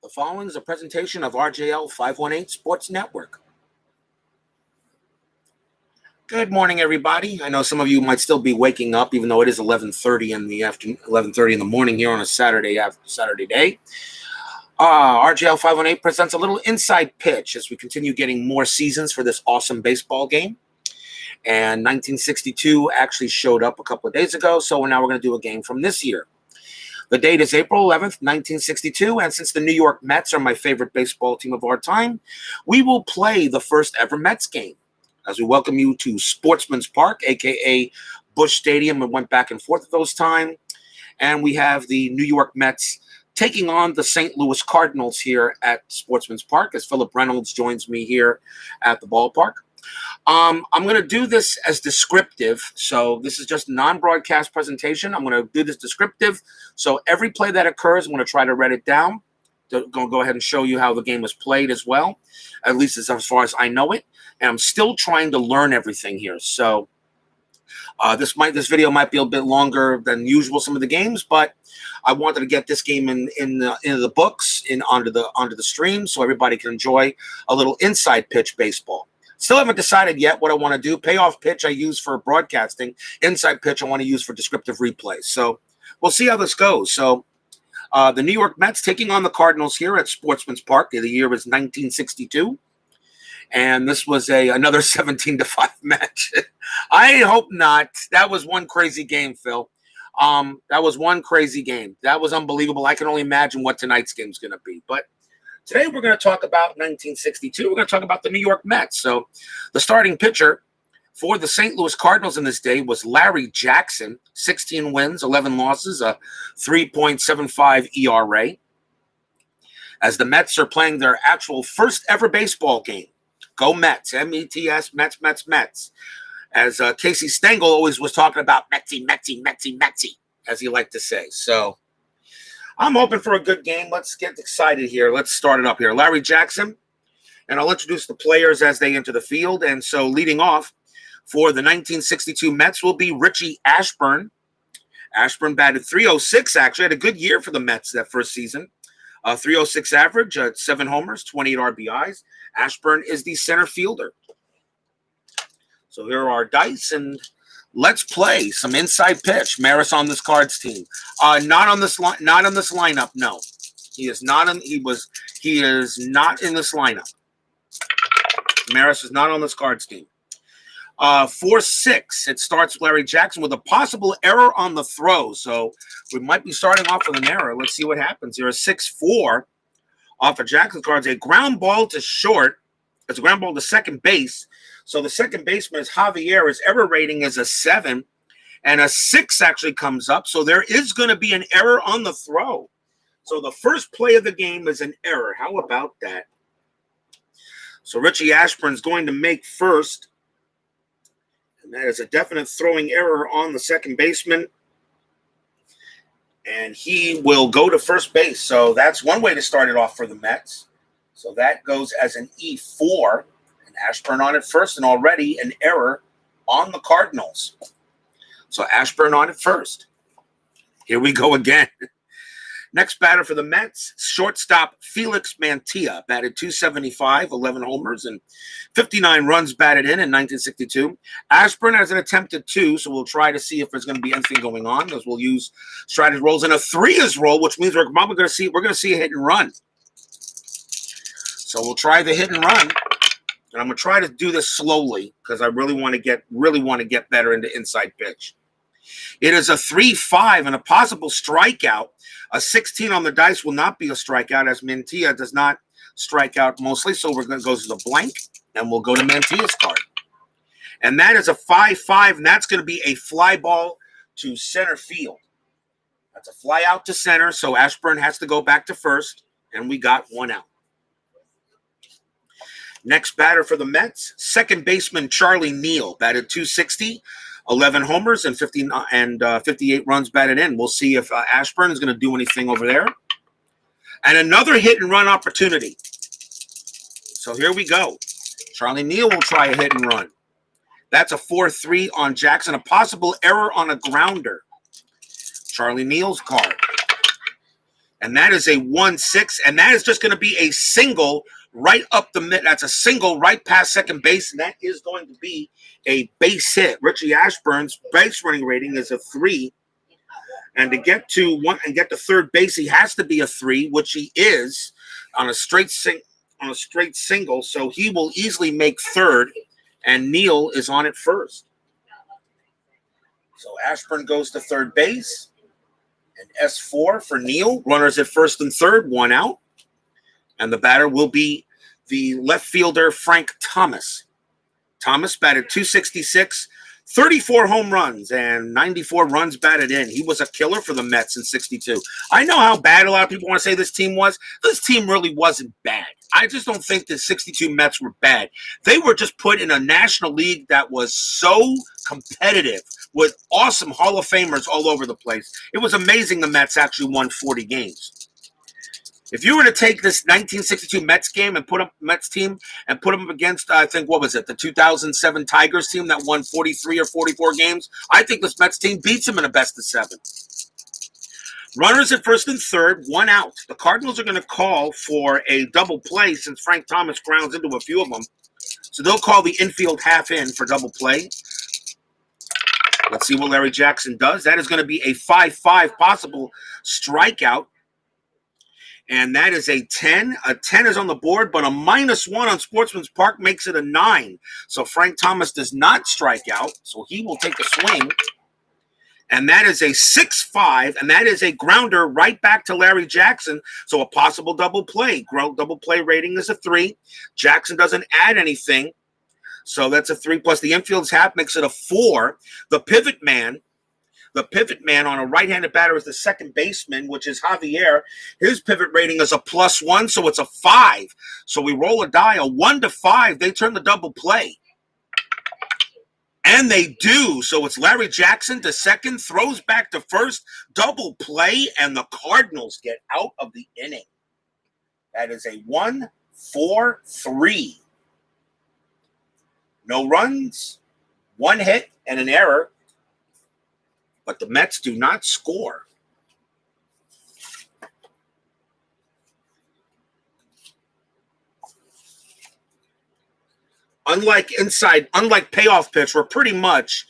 The following is a presentation of RJL 518 Sports Network. Good morning, everybody. I know some of you might still be waking up, even though it is 11:30 in the afternoon, 11:30 in the morning here on a Saturday day. RJL 518 presents a little inside pitch as we continue getting more seasons for this awesome baseball game. And 1962 actually showed up a couple of days ago, so now we're going to do a game from this year. The date is April 11th, 1962, and since the New York Mets are my favorite baseball team of our time, we will play the first ever Mets game as we welcome you to Sportsman's Park, a.k.a. Busch Stadium. It went back and forth at those times, and we have the New York Mets taking on the St. Louis Cardinals here at Sportsman's Park as Philip Reynolds joins me here at the ballpark. I'm going to do this as descriptive, so this is just a non-broadcast presentation. I'm going to do this descriptive, so every play that occurs, I'm going to try to write it down. I'm going to go ahead and show you how the game was played as well, at least as far as I know it, and I'm still trying to learn everything here. So this video might be a bit longer than usual, some of the games, but I wanted to get this game into the books, onto the stream, so everybody can enjoy a little inside pitch baseball. Still haven't decided yet what I want to do. Payoff pitch I use for broadcasting. Inside pitch I want to use for descriptive replays. So we'll see how this goes. So the New York Mets taking on the Cardinals here at Sportsman's Park. The year was 1962. And this was another 17-5 match. I hope not. That was one crazy game, Phil. That was one crazy game. That was unbelievable. I can only imagine what tonight's game is going to be. But today we're going to talk about 1962. We're going to talk about the New York Mets. So the starting pitcher for the St. Louis Cardinals in this day was Larry Jackson, 16 wins, 11 losses, a 3.75 ERA. As the Mets are playing their actual first ever baseball game. Go Mets, M-E-T-S, Mets, Mets, Mets. As Casey Stengel always was talking about Metsy, Metsy, Metsy, Metsy, as he liked to say. So I'm hoping for a good game. Let's get excited here. Let's start it up here. Larry Jackson, and I'll introduce the players as they enter the field. And so leading off for the 1962 Mets will be Richie Ashburn. Ashburn batted .306, actually. Had a good year for the Mets that first season. 306 average, 7 homers, 28 RBIs. Ashburn is the center fielder. So here are our dice, and let's play some inside pitch. Maris on this Cards team. Not on this lineup. No, he is not in. He is not in this lineup. Maris is not on this Cards team. 4-6. It starts with Larry Jackson with a possible error on the throw. So we might be starting off with an error. Let's see what happens here. A 6-4 off of Jackson's cards. A ground ball to short. It's a ground ball to second base. So the second baseman is Javier. His error rating is a 7. And a 6 actually comes up. So there is going to be an error on the throw. So the first play of the game is an error. How about that? So Richie Ashburn's going to make first. And that is a definite throwing error on the second baseman. And he will go to first base. So that's one way to start it off for the Mets. So that goes as an E4. And Ashburn on it first, and already an error on the Cardinals. So Ashburn on it first. Here we go again. Next batter for the Mets, shortstop Felix Mantilla, batted .275, 11 homers, and 59 runs batted in 1962. Ashburn has an attempted 2, so we'll try to see if there's going to be anything going on, because we'll use strategy rolls. And a 3 is roll, which means we're going to see a hit and run. So we'll try the hit and run, and I'm going to try to do this slowly because I really want to get better into inside pitch. It is a 3-5 and a possible strikeout. A 16 on the dice will not be a strikeout, as Mantilla does not strike out mostly. So we're going to go to the blank, and we'll go to Mantilla's card. And that is a 5-5, and that's going to be a fly ball to center field. That's a fly out to center, so Ashburn has to go back to first, and we got 1 out. Next batter for the Mets, second baseman Charlie Neal, batted .260. 11 homers and 58 runs batted in. We'll see if Ashburn is going to do anything over there. And another hit and run opportunity. So here we go. Charlie Neal will try a hit and run. That's a 4-3 on Jackson. A possible error on a grounder. Charlie Neal's card. And that is a 1-6, and that is just going to be a single right up the mid. That's a single right past second base, and that is going to be a base hit. Richie Ashburn's base running rating is a 3, and to get to third base, he has to be a 3, which he is on a straight single. So he will easily make third, and Neal is on at first. So Ashburn goes to third base. And S4 for Neal. Runners at first and third, 1 out. And the batter will be the left fielder, Frank Thomas. Thomas batted .266, 34 home runs, and 94 runs batted in. He was a killer for the Mets in '62. I know how bad a lot of people want to say this team was. This team really wasn't bad. I just don't think the '62 Mets were bad. They were just put in a National League that was so competitive with awesome Hall of Famers all over the place. It was amazing the Mets actually won 40 games. If you were to take this 1962 Mets game and put up Mets team and put them up against, I think, what was it, the 2007 Tigers team that won 43 or 44 games, I think this Mets team beats them in a best of 7. Runners at first and third, 1 out. The Cardinals are going to call for a double play since Frank Thomas grounds into a few of them. So they'll call the infield half in for double play. Let's see what Larry Jackson does. That is going to be a 5-5 possible strikeout. And that is a 10. A 10 is on the board, but a -1 on Sportsman's Park makes it a 9. So Frank Thomas does not strike out, so he will take a swing. And that is a 6-5, and that is a grounder right back to Larry Jackson. So a possible double play. Double play rating is a 3. Jackson doesn't add anything. So that's a 3 plus the infield's half makes it a 4. The pivot man on a right-handed batter is the second baseman, which is Javier. His pivot rating is a +1, so it's a 5. So we roll a die, a 1 to 5. They turn the double play. And they do. So it's Larry Jackson to second, throws back to first, double play, and the Cardinals get out of the inning. That is a 1-4-3. No runs, 1 hit, and an error. But the Mets do not score. Unlike payoff pitch, where pretty much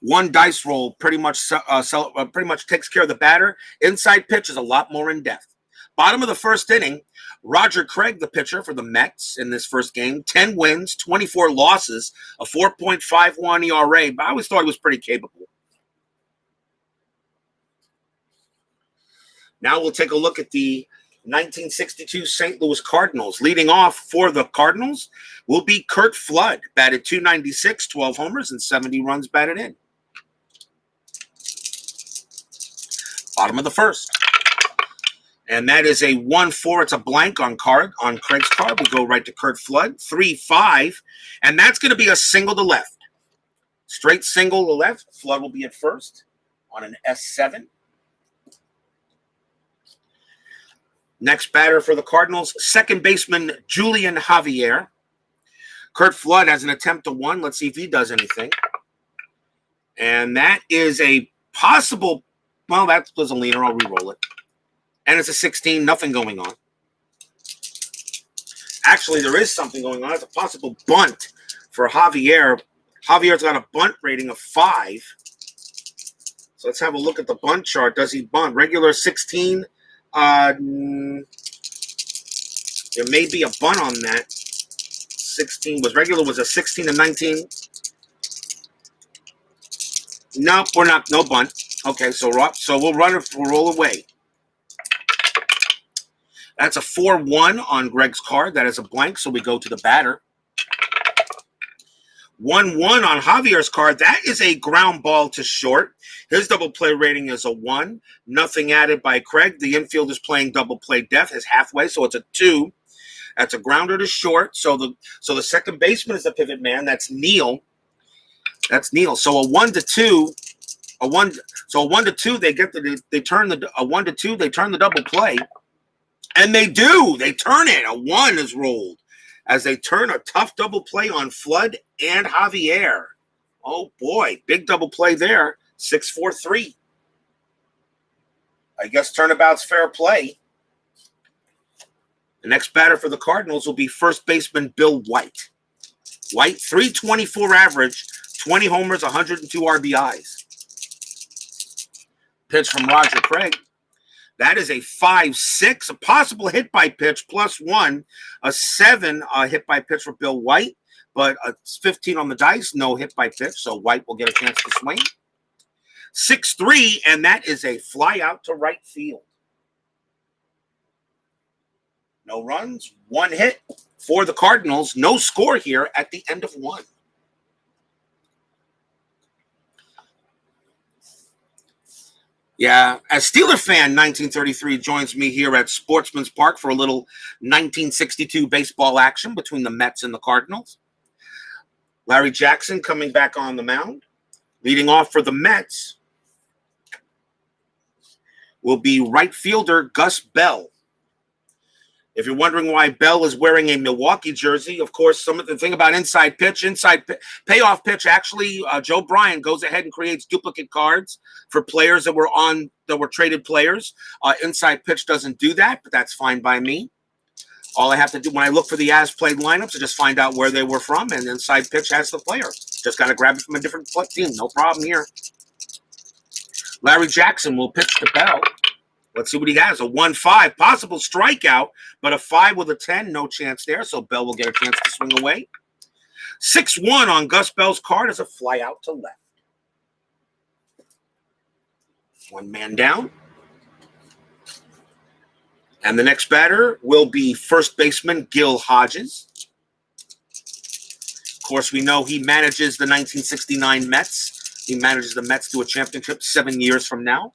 one dice roll pretty much takes care of the batter, inside pitch is a lot more in depth. Bottom of the first inning, Roger Craig, the pitcher for the Mets in this first game, 10 wins, 24 losses, a 4.51 ERA, but I always thought he was pretty capable. Now we'll take a look at the 1962 St. Louis Cardinals. Leading off for the Cardinals will be Curt Flood, batted .296, 12 homers, and 70 runs batted in. Bottom of the first. And that is a 1-4. It's a blank on Craig's card. We go right to Curt Flood, 3-5. And that's going to be a single to left. Straight single to left. Flood will be at first on an S7. Next batter for the Cardinals, second baseman Julian Javier. Curt Flood has an attempt to 1. Let's see if he does anything. And that is a possible, well, that was a leaner. I'll re-roll it. And it's a 16, nothing going on. Actually, there is something going on. It's a possible bunt for Javier. Javier's got a bunt rating of 5. So let's have a look at the bunt chart. Does he bunt? Regular 16. There may be a bunt on that. 16 was a 16 and 19. No, we're not. No bunt. Okay, so we'll run it. We'll roll away. That's a 4-1 on Greg's card. That is a blank, so we go to the batter. 1-1 on Javier's card. That is a ground ball to short. His double play rating is a 1. Nothing added by Craig. The infield is playing double play depth. Is halfway, so it's a 2. That's a grounder to short. So the second baseman is the pivot man. That's Neal. So a 1-2. A 1-2. They turn the double play, and they do. They turn it. A 1 is rolled as they turn a tough double play on Flood and Javier. Oh boy, big double play there. 6-4-3. I guess turnabout's fair play. The next batter for the Cardinals will be first baseman Bill White. White, 324 average, 20 homers, 102 RBIs. Pitch from Roger Craig. That is a 5-6, a possible hit by pitch, +1, a 7 hit by pitch for Bill White, but a 15 on the dice, no hit by pitch, so White will get a chance to swing. 6-3, and that is a fly out to right field. No runs, 1 hit for the Cardinals. No score here at the end of 1. Yeah, as Steeler fan 1933 joins me here at Sportsman's Park for a little 1962 baseball action between the Mets and the Cardinals. Larry Jackson coming back on the mound. Leading off for the Mets will be right fielder Gus Bell. If you're wondering why Bell is wearing a Milwaukee jersey, of course, some of the thing about inside payoff pitch, actually, Joe Bryan goes ahead and creates duplicate cards for players that were traded players. Inside pitch doesn't do that, but that's fine by me. All I have to do when I look for the as-played lineups is just find out where they were from, and inside pitch has the player. Just got to grab it from a different team. No problem here. Larry Jackson will pitch to Bell. Let's see what he has. A 1-5, possible strikeout, but a 5 with a 10, no chance there, so Bell will get a chance to swing away. 6-1 on Gus Bell's card is a fly out to left. 1 man down. And the next batter will be first baseman Gil Hodges. Of course, we know he manages the 1969 Mets. He manages the Mets to a championship 7 years from now.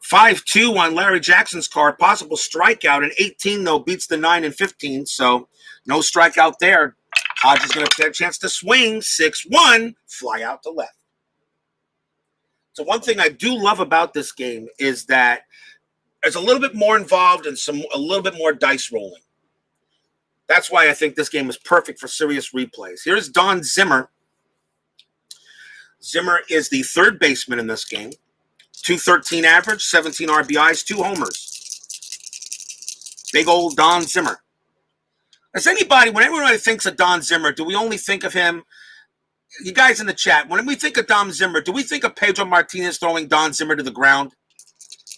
5-2 on Larry Jackson's card. Possible strikeout. And 18, though, beats the 9 and 15. So no strikeout there. Hodges going to get a chance to swing. 6-1. Fly out to left. So one thing I do love about this game is that there's a little bit more involved and a little bit more dice rolling. That's why I think this game is perfect for serious replays. Here's Don Zimmer. Zimmer is the third baseman in this game. 213 average, 17 RBIs, 2 homers. Big old Don Zimmer. When everybody thinks of Don Zimmer, do we only think of him? You guys in the chat, when we think of Don Zimmer, do we think of Pedro Martinez throwing Don Zimmer to the ground?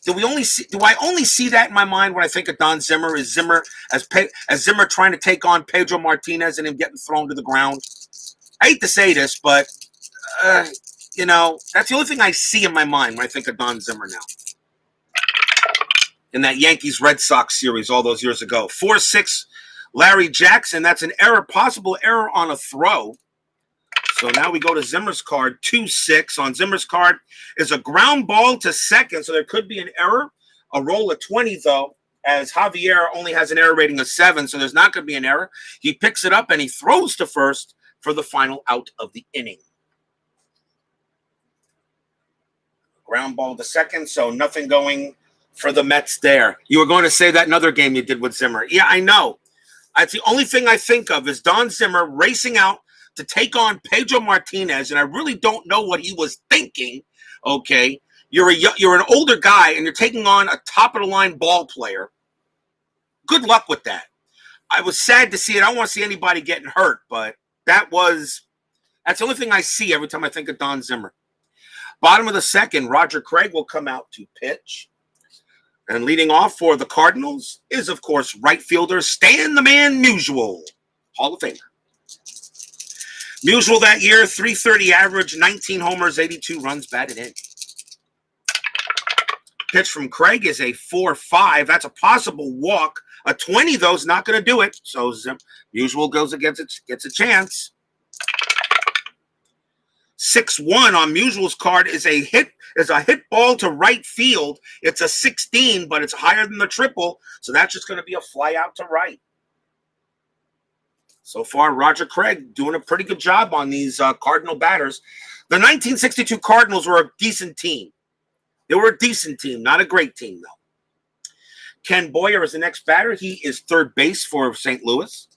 Do I only see that in my mind when I think of Don Zimmer? Is Zimmer as Zimmer trying to take on Pedro Martinez and him getting thrown to the ground? I hate to say this, but that's the only thing I see in my mind when I think of Don Zimmer now. In that Yankees-Red Sox series all those years ago. 4-6, Larry Jackson. That's an error, possible error on a throw. So now we go to Zimmer's card. 2-6 on Zimmer's card is a ground ball to second, so there could be an error. A roll of 20, though, as Javier only has an error rating of 7, so there's not going to be an error. He picks it up and he throws to first for the final out of the inning. Ground ball to second, so nothing going for the Mets there. You were going to say that another game you did with Zimmer. Yeah, I know. That's the only thing I think of is Don Zimmer racing out to take on Pedro Martinez, and I really don't know what he was thinking. Okay, you're an older guy, and you're taking on a top-of-the-line ball player. Good luck with that. I was sad to see it. I don't want to see anybody getting hurt, but that's the only thing I see every time I think of Don Zimmer. Bottom of the second, Roger Craig will come out to pitch. And leading off for the Cardinals is, of course, right fielder Stan the Man Musial, Hall of Famer. Musial that year, 330 average, 19 homers, 82 runs batted in. Pitch from Craig is a 4-5. That's a possible walk. A 20, though, is not going to do it. So Musial goes against it, gets a chance. 6-1 on Musial's card is a hit ball to right field. It's a 16, but it's higher than the triple. So that's just going to be a fly out to right. So far, Roger Craig doing a pretty good job on these Cardinal batters. The 1962 Cardinals were a decent team. They were a decent team, not a great team, though. Ken Boyer is the next batter. He is third base for St. Louis.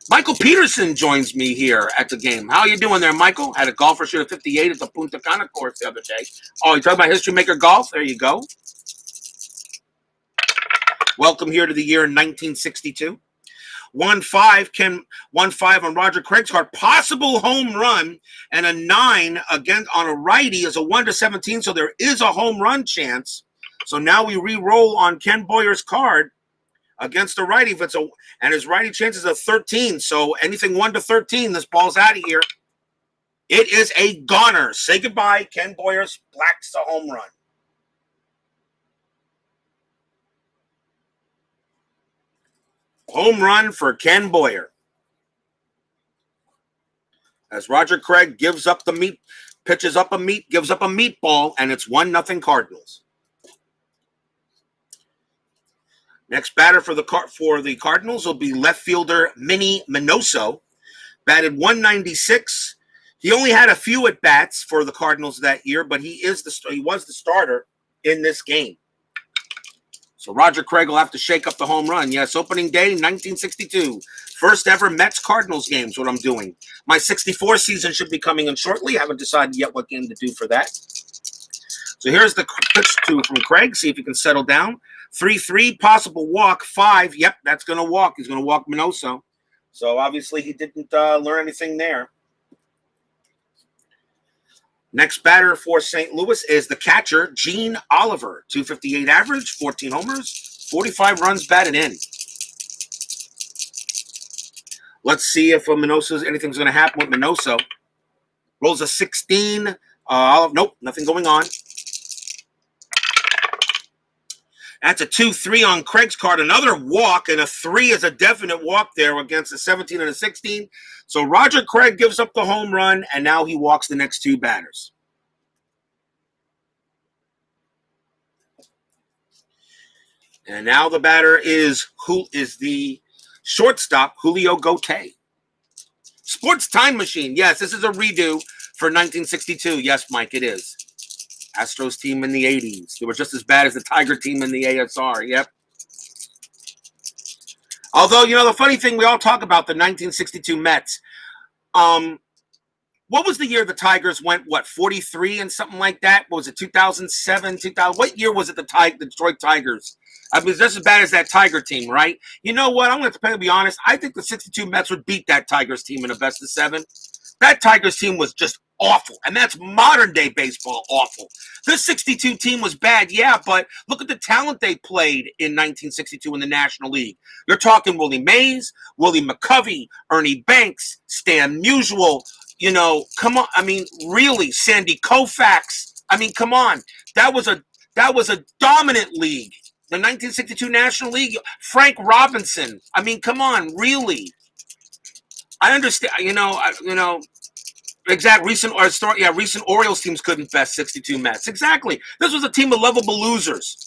Michael Peterson joins me here at the game. How you doing there, Michael? Had a golfer shoot a 58 at the Punta Cana course the other day. Oh, you talking about History Maker Golf? There you go. Welcome here to the year 1962. 1-5 1-5 on Roger Craig's card. Possible home run, and a 9 again on a righty is a 1-17. So there is a home run chance. So now we re-roll on Ken Boyer's card against the righty. And his righty chance is a 13. So anything 1-13, this ball's out of here. It is a goner. Say goodbye, Ken Boyer's blacks a home run. Home run for Ken Boyer. As Roger Craig gives up the meat, gives up a meatball, and it's 1-0 Cardinals. Next batter for the Cardinals will be left fielder Minnie Minoso. Batted 196. He only had a few at bats for the Cardinals that year, but he was the starter in this game. So Roger Craig will have to shake up the home run. Yes, opening day, 1962. First ever Mets-Cardinals game is what I'm doing. My 64 season should be coming in shortly. I haven't decided yet what game to do for that. So here's the pitch from Craig. See if he can settle down. 3-3, possible walk. 5, yep, that's going to walk. He's going to walk Minoso. So obviously he didn't learn anything there. Next batter for St. Louis is the catcher, Gene Oliver. 258 average, 14 homers, 45 runs batted in. Let's see if anything's going to happen with Minoso. Rolls a 16. Nope, nothing going on. That's a 2-3 on Craig's card. Another walk, and a 3 is a definite walk there against a 17 and a 16. So Roger Craig gives up the home run, and now he walks the next 2 batters. And now the batter is the shortstop, Julio Gauthier. Sports Time Machine. Yes, this is a redo for 1962. Yes, Mike, it is. Astros team in the 80s. They were just as bad as the Tiger team in the ASR. Yep. Although, the funny thing, we all talk about the 1962 Mets. What was the year the Tigers went, 43 and something like that? What was it, 2007, 2000? What year was it the Detroit Tigers? I mean, it's just as bad as that Tiger team, right? You know what? I'm going to be honest. I think the 62 Mets would beat that Tigers team in a best of 7. That Tigers team was just awful, and that's modern-day baseball awful. This 62 team was bad, yeah, but look at the talent they played in 1962 in the National League. You're talking Willie Mays, Willie McCovey, Ernie Banks, Stan Musial, come on. I mean, really, Sandy Koufax. I mean, come on. That was a dominant league. The 1962 National League, Frank Robinson. I mean, come on, really. I understand, recent Orioles teams couldn't best 62 Mets. Exactly. This was a team of lovable losers.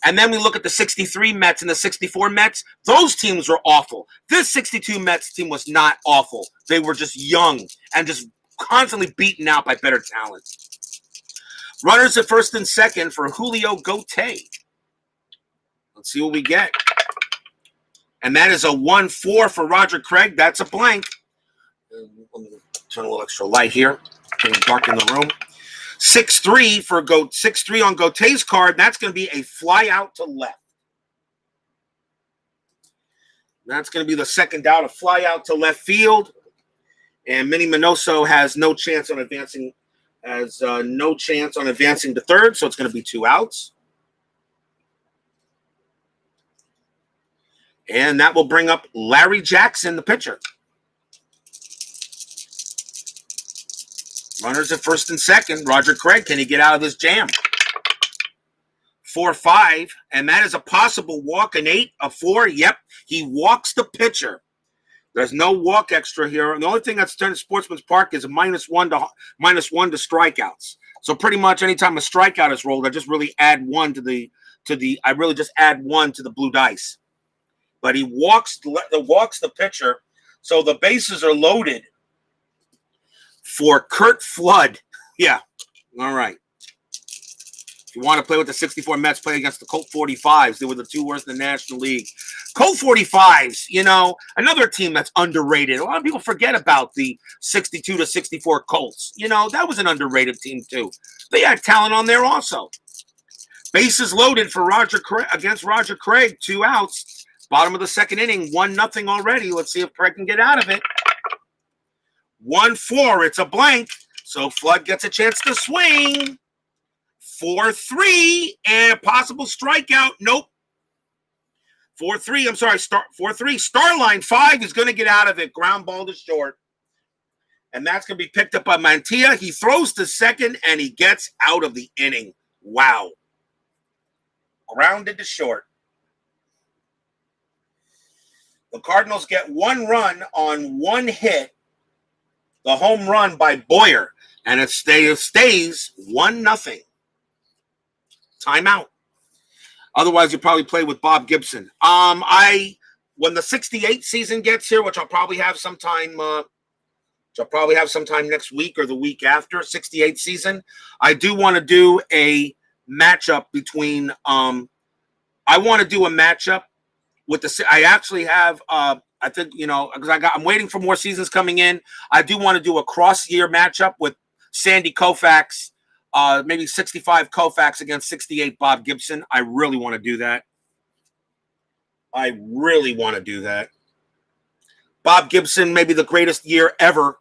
And then we look at the 63 Mets and the 64 Mets. Those teams were awful. This 62 Mets team was not awful. They were just young and just constantly beaten out by better talent. Runners at first and second for Julio Gauthier. Let's see what we get. And that is a 1-4 for Roger Craig. That's a blank. Let me turn a little extra light here. Getting dark in the room. 6-3 on Gauthier's card. That's going to be a fly out to left. That's going to be the second out, a fly out to left field. And Minnie Minoso has no chance on advancing. To third, so it's going to be 2 outs. And that will bring up Larry Jackson, the pitcher. Runners at first and second. Roger Craig, can he get out of this jam? 4-5, and that is a possible walk. An 8, a 4. Yep, he walks the pitcher. There's no walk extra here. The only thing that's turned to Sportsman's Park is a -1 to strikeouts. So pretty much anytime a strikeout is rolled, I just really add 1 to the blue dice. But he walks the pitcher, so the bases are loaded for Curt Flood. Yeah, all right. If you want to play with the 64 Mets, play against the Colt 45s. They were the 2 worst in the National League. Colt 45s, another team that's underrated. A lot of people forget about the 62 to 64 Colts. That was an underrated team too. They had talent on there also. Bases loaded for Roger Craig against Roger Craig. 2 outs. Bottom of the second inning. 1-0 already. Let's see if Craig can get out of it. 1-4. It's a blank. So Flood gets a chance to swing. 4-3 and a possible strikeout. Nope. 4-3. I'm sorry. 4-3. Starline 5 is going to get out of it. Ground ball to short. And that's going to be picked up by Mantilla. He throws to second and he gets out of the inning. Wow. Grounded to short. The Cardinals get 1 run on 1 hit. The home run by Boyer. And it stays 1-0. Timeout. Otherwise, you probably play with Bob Gibson. When the 68 season gets here, which I'll probably have sometime next week or the week after, 68 season, I do want to do a matchup between I want to do a matchup with the I actually have I think, because I'm waiting for more seasons coming in. I do want to do a cross-year matchup with Sandy Koufax, maybe 65 Koufax against 68 Bob Gibson. I really want to do that. Bob Gibson, maybe the greatest year ever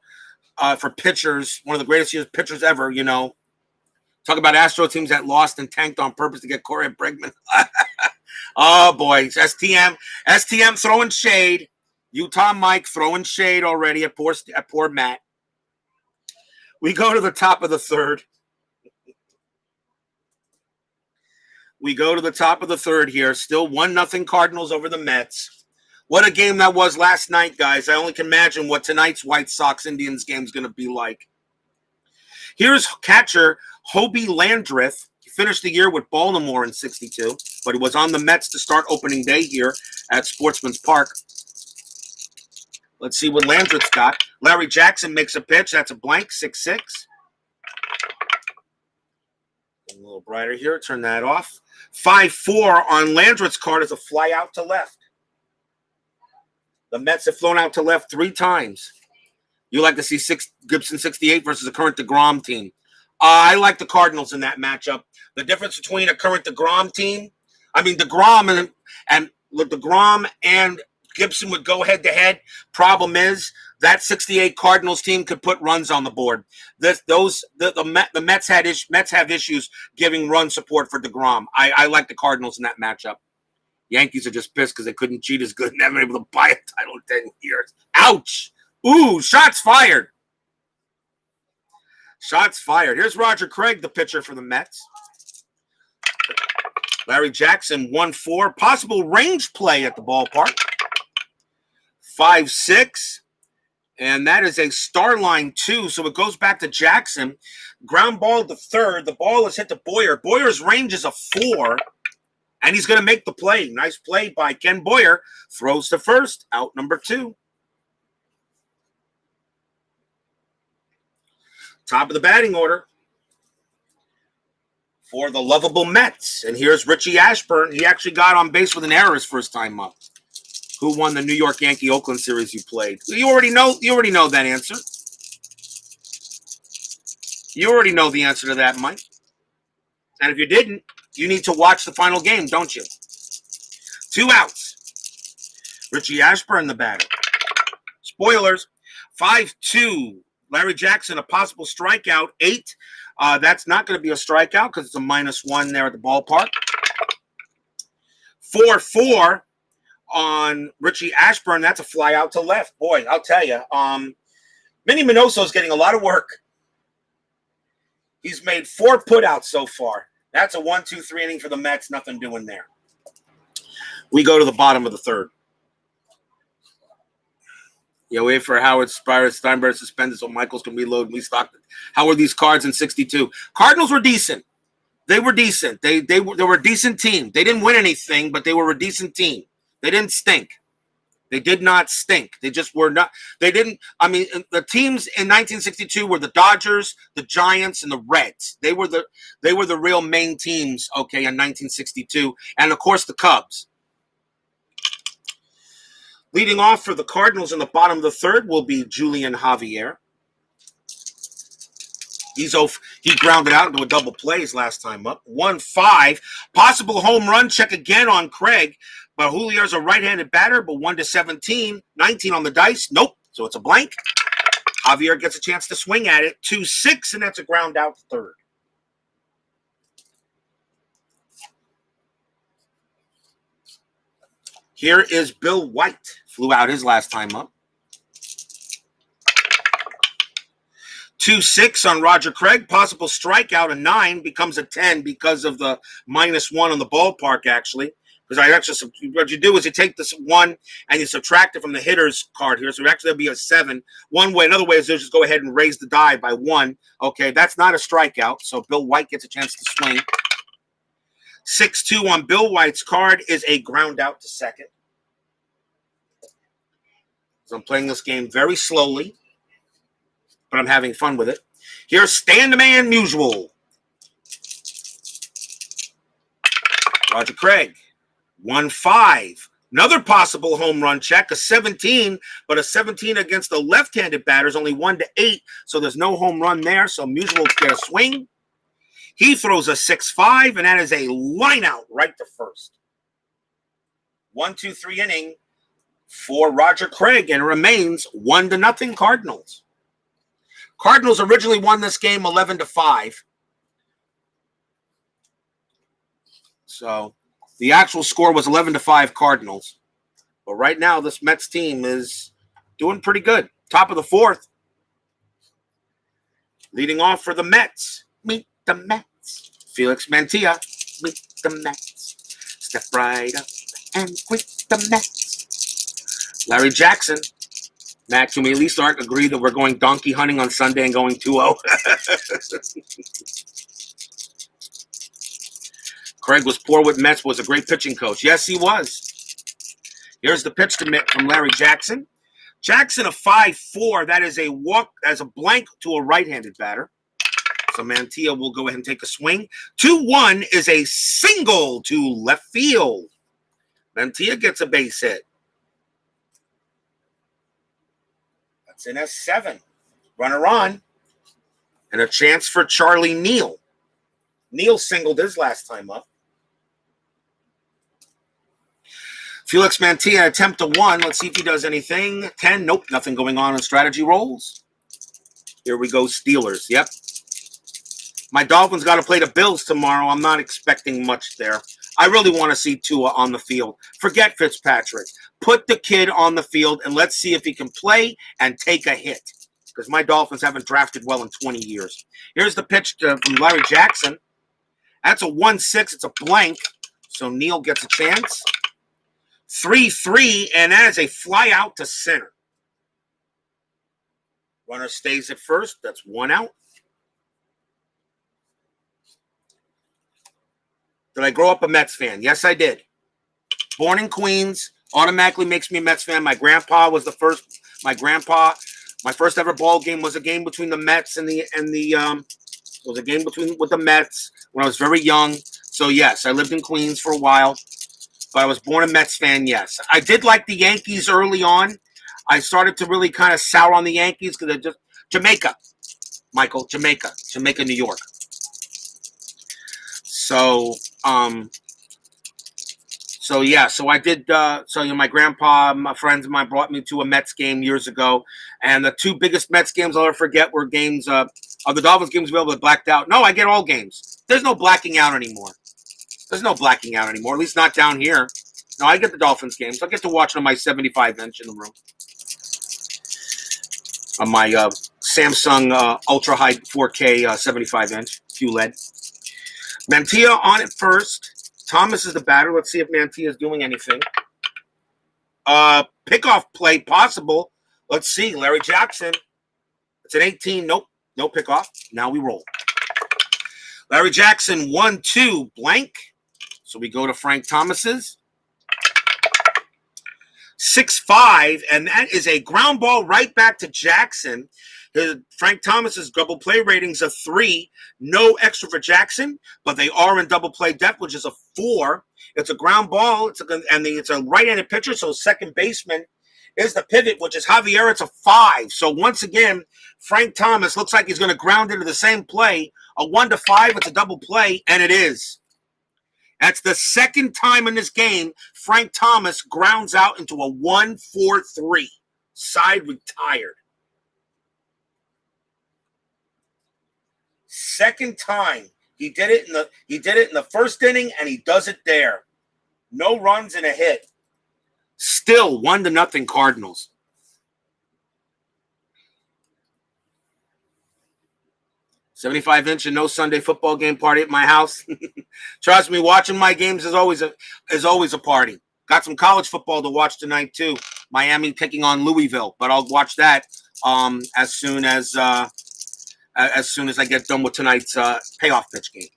for pitchers, one of the greatest years pitchers ever, Talk about Astro teams that lost and tanked on purpose to get Corey Bregman. Oh, boy. STM throwing shade. Utah Mike throwing shade already at poor Matt. We go to the top of the third. Here. Still 1-0 Cardinals over the Mets. What a game that was last night, guys. I only can imagine what tonight's White Sox-Indians game is going to be like. Here's catcher Hobie Landreth. He finished the year with Baltimore in 62, but he was on the Mets to start opening day here at Sportsman's Park. Let's see what Landreth's got. Larry Jackson makes a pitch. That's a blank, 6-6. A little brighter here. Turn that off. 5-4 on Landreth's card is a fly out to left. The Mets have flown out to left 3 times. You like to see Gibson 68 versus a current DeGrom team. I like the Cardinals in that matchup. The difference between a current DeGrom team, DeGrom and Gibson would go head-to-head. Problem is, that 68 Cardinals team could put runs on the board. The Mets have issues giving run support for DeGrom. I like the Cardinals in that matchup. Yankees are just pissed because they couldn't cheat as good and haven't been able to buy a title in 10 years. Ouch! Ooh, shots fired. Here's Roger Craig, the pitcher for the Mets. Larry Jackson, 1-4. Possible range play at the ballpark. 5-6. And that is a star line 2. So it goes back to Jackson. Ground ball to third. The ball is hit to Boyer. Boyer's range is a 4. And he's going to make the play. Nice play by Ken Boyer. Throws to first. Out number 2. Top of the batting order for the lovable Mets. And here's Richie Ashburn. He actually got on base with an error his first time up. Who won the New York Yankee-Oakland series you played? You already know that answer. You already know the answer to that, Mike. And if you didn't, you need to watch the final game, don't you? 2 outs. Richie Ashburn, the batter. Spoilers. 5-2. Larry Jackson, a possible strikeout. 8. That's not going to be a strikeout because it's a -1 there at the ballpark. 4-4 on Richie Ashburn. That's a fly out to left. Boy, I'll tell you. Minnie Minoso is getting a lot of work. He's made 4 putouts so far. That's a 1-2-3 inning for the Mets. Nothing doing there. We go to the bottom of the third. Wait for Howard Steinberg suspended so Michaels can reload and restock it. How were these cards in 62? Cardinals were decent. They were decent. They were a decent team. They didn't win anything, but they were a decent team. They didn't stink. They did not stink. They just were not. They didn't. The teams in 1962 were the Dodgers, the Giants, and the Reds. They were the real main teams, in 1962. And, of course, the Cubs. Leading off for the Cardinals in the bottom of the third will be Julian Javier. He grounded out into a double play his last time up. 1-5. Possible home run check again on Craig. But Julio's a right-handed batter, but 1-17. 19 on the dice. Nope. So it's a blank. Javier gets a chance to swing at it. 2-6, and that's a ground out to third. Here is Bill White. Flew out his last time up. 2-6 on Roger Craig. Possible strikeout. A 9 becomes a 10 because of the -1 on the ballpark, actually. Because what you do is you take this 1 and you subtract it from the hitter's card here. So actually, there'll be a 7. One way. Another way is to just go ahead and raise the die by 1. Okay, that's not a strikeout. So Bill White gets a chance to swing. 6-2 on Bill White's card is a ground out to second. So I'm playing this game very slowly, but I'm having fun with it. Here's Stand the Man Musial. Roger Craig. 1-5. Another possible home run check, a 17, but a 17 against the left-handed batters, only 1-8, so there's no home run there, so Musial get a swing. He throws a 6-5, and that is a line out right to first. 1-2-3 inning for Roger Craig, and it remains 1-0 Cardinals. Cardinals originally won this game 11-5. So the actual score was 11-5 Cardinals. But right now, this Mets team is doing pretty good. Top of the fourth. Leading off for the Mets. Meet the Mets. Felix Mantilla. Meet the Mets. Step right up and greet the Mets. Larry Jackson. Matt, can we at least agree that we're going donkey hunting on Sunday and going 2-0? Craig was poor with Mets, was a great pitching coach. Yes, he was. Here's the pitch commit from Larry Jackson. Jackson, a 5-4. That is a walk as a blank to a right-handed batter. So Mantilla will go ahead and take a swing. 2-1 is a single to left field. Mantilla gets a base hit. That's in S7. Runner on. And a chance for Charlie Neal. Neal singled his last time up. Felix Mantilla attempt to 1. Let's see if he does anything. 10. Nope, nothing going on in strategy rolls. Here we go, Steelers. Yep. My Dolphins got to play the Bills tomorrow. I'm not expecting much there. I really want to see Tua on the field. Forget Fitzpatrick. Put the kid on the field, and let's see if he can play and take a hit. Because my Dolphins haven't drafted well in 20 years. Here's the pitch from Larry Jackson. That's a 1-6. It's a blank. So Neal gets a chance. 3-3, and that is a fly out to center. Runner stays at first. That's 1 out. Did I grow up a Mets fan? Yes, I did. Born in Queens, automatically makes me a Mets fan. My grandpa was the first. My first ever ball game was a game between the Mets with the Mets when I was very young. So yes, I lived in Queens for a while, but I was born a Mets fan. Yes, I did like the Yankees early on. I started to really kind of sour on the Yankees because they're just Jamaica, New York. So I did. My grandpa, my friends of mine brought me to a Mets game years ago, and the 2 biggest Mets games I'll never forget were games of the Dolphins games we were blacked out. No, I get all games. There's no blacking out anymore. At least not down here. No, I get the Dolphins games. I get to watch on my 75-inch in the room. On my Samsung Ultra High 4K 75-inch QLED. Mantilla on it first. Thomas is the batter. Let's see if Mantilla is doing anything. Pickoff play possible. Let's see. Larry Jackson. It's an 18. Nope. No pickoff. Now we roll. Larry Jackson, 1-2 blank. So we go to Frank Thomas's. 6-5, and that is a ground ball right back to Jackson. Frank Thomas's double play ratings a 3. No extra for Jackson, but they are in double play depth, which is a 4. It's a ground ball. It's a right-handed pitcher, so second baseman is the pivot, which is Javier. It's a 5. So once again, Frank Thomas looks like he's going to ground into the same play. A 1-5, it's a double play, and it is. That's the second time in this game Frank Thomas grounds out into a 1-4-3. Side retired. Second time. He did it in the first inning, and he does it there. No runs and a hit. Still 1-0 Cardinals. $75-inch and no Sunday football game party at my house. Trust me, watching my games is always a party. Got some college football to watch tonight too. Miami taking on Louisville, but I'll watch that as soon as I get done with tonight's payoff pitch game.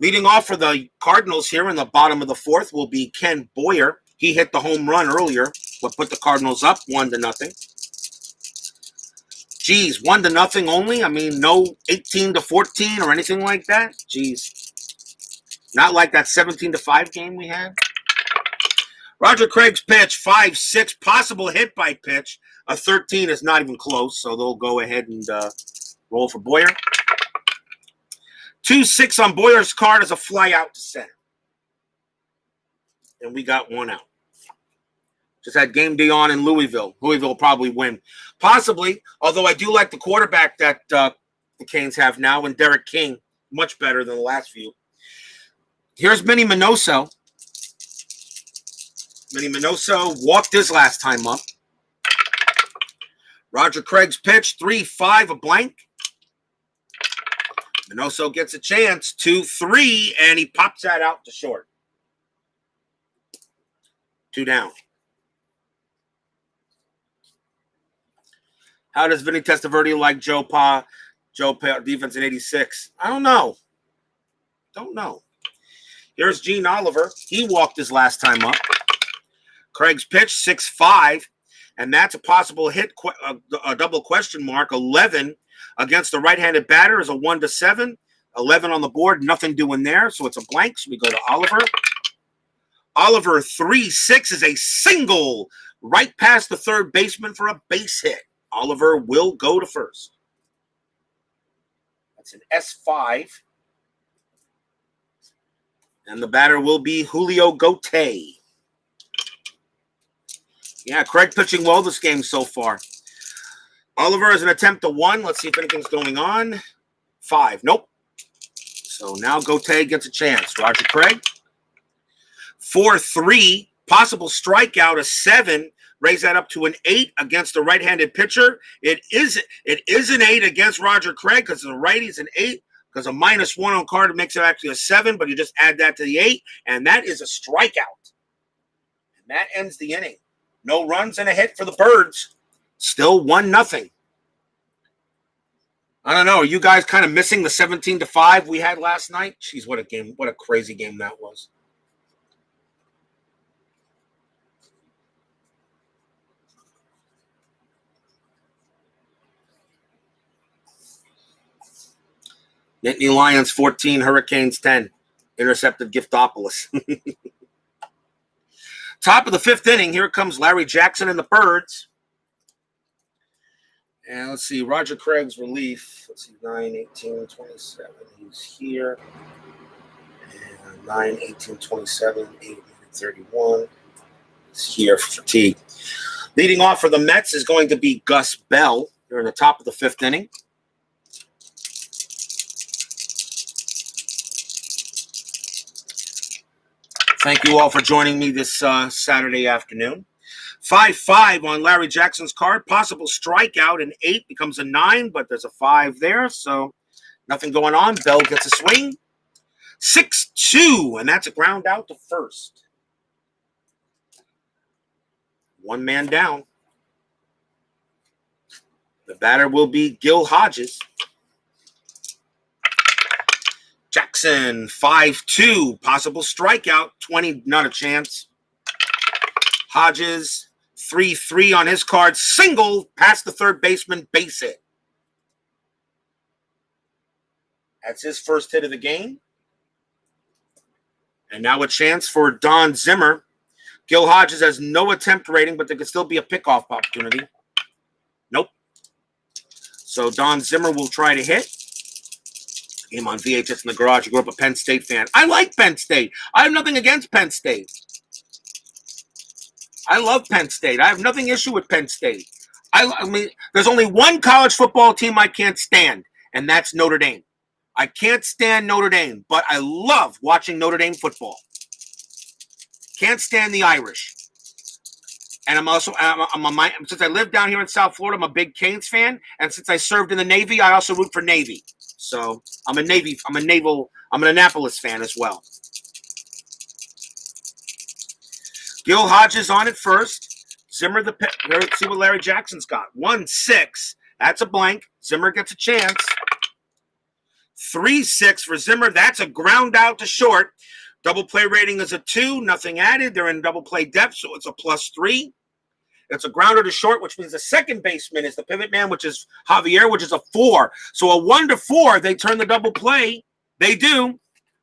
Leading off for the Cardinals here in the bottom of the fourth will be Ken Boyer. He hit the home run earlier, but put the Cardinals up 1-0. Geez, 1-0 only? I mean, no 18-14 or anything like that? Geez. Not like that 17-5 game we had. Roger Craig's pitch, 5-6, possible hit by pitch. A 13 is not even close, so they'll go ahead and roll for Boyer. 2-6 on Boyer's card is a fly out to center. And we got one out. Just had game day on in Louisville. Louisville will probably win. Possibly, although I do like the quarterback that the Canes have now, and Derek King, much better than the last few. Here's Minnie Minoso. Minnie Minoso walked his last time up. Roger Craig's pitch, 3-5, a blank. Minoso gets a chance, 2-3, and he pops that out to short. 2 down. How does Vinny Testaverde like Joe Pa defense in 86? I don't know. Here's Gene Oliver. He walked his last time up. Craig's pitch, 6-5. And that's a possible hit, a double question mark. 11 against the right-handed batter is a 1-7. 11 on the board, nothing doing there. So it's a blank. So we go to Oliver. Oliver, 3-6 is a single right past the third baseman for a base hit. Oliver will go to first. That's an S5. And the batter will be Julio Gote. Yeah, Craig pitching well this game so far. Oliver is an attempt to 1. Let's see if anything's going on. 5. Nope. So now Gote gets a chance. Roger Craig. 4-3. Possible strikeout, a 7. Raise that up to an 8 against the right-handed pitcher. It is an 8 against Roger Craig because the righty's an 8. Because a -1 on card makes it actually a 7, but you just add that to the 8, and that is a strikeout. And that ends the inning. No runs and a hit for the Birds. Still 1-0. I don't know. Are you guys kind of missing the 17-5 we had last night? Jeez, what a game. What a crazy game that was. Nittany Lions 14, Hurricanes 10. Intercepted Giftopoulos. Top of the 5th inning. Here comes Larry Jackson and the Birds. And let's see, Roger Craig's relief. Let's see, 9, 18, 27. He's here. And 9, 18, 27, 8, 31. He's here for fatigue. Leading off for the Mets is going to be Gus Bell. They're in the top of the 5th inning. Thank you all for joining me this Saturday afternoon. 5-5 on Larry Jackson's card. Possible strikeout. An 8 becomes a 9, but there's a 5 there, so nothing going on. Bell gets a swing. 6-2, and that's a ground out to first. 1 man down. The batter will be Gil Hodges. Jackson, 5-2, possible strikeout, 20, not a chance. Hodges, 3-3 on his card, single, past the third baseman, base hit. That's his first hit of the game. And now a chance for Don Zimmer Gil Hodges has no attempt rating, but there could still be a pickoff opportunity. Nope. So Don Zimmer will try to hit. Game on VHS in the garage. I grew up a Penn State fan. I like Penn State. I have nothing against Penn State. I love Penn State. I have nothing issue with Penn State. I mean, there's only one college football team I can't stand, and that's Notre Dame. I can't stand Notre Dame, but I love watching Notre Dame football. Can't stand the Irish. And since I live down here in South Florida, I'm a big Canes fan. And since I served in the Navy, I also root for Navy. So I'm an Annapolis fan as well. Gil Hodges on it first. Zimmer let's see what Larry Jackson's got. 1-6. That's a blank. Zimmer gets a chance. 3-6 for Zimmer. That's a ground out to short. Double play rating is a 2. Nothing added. They're in double play depth, so it's a +3. It's a grounder to short, which means the second baseman is the pivot man, which is Javier, which is a 4. So a 1-4, they turn the double play. They do.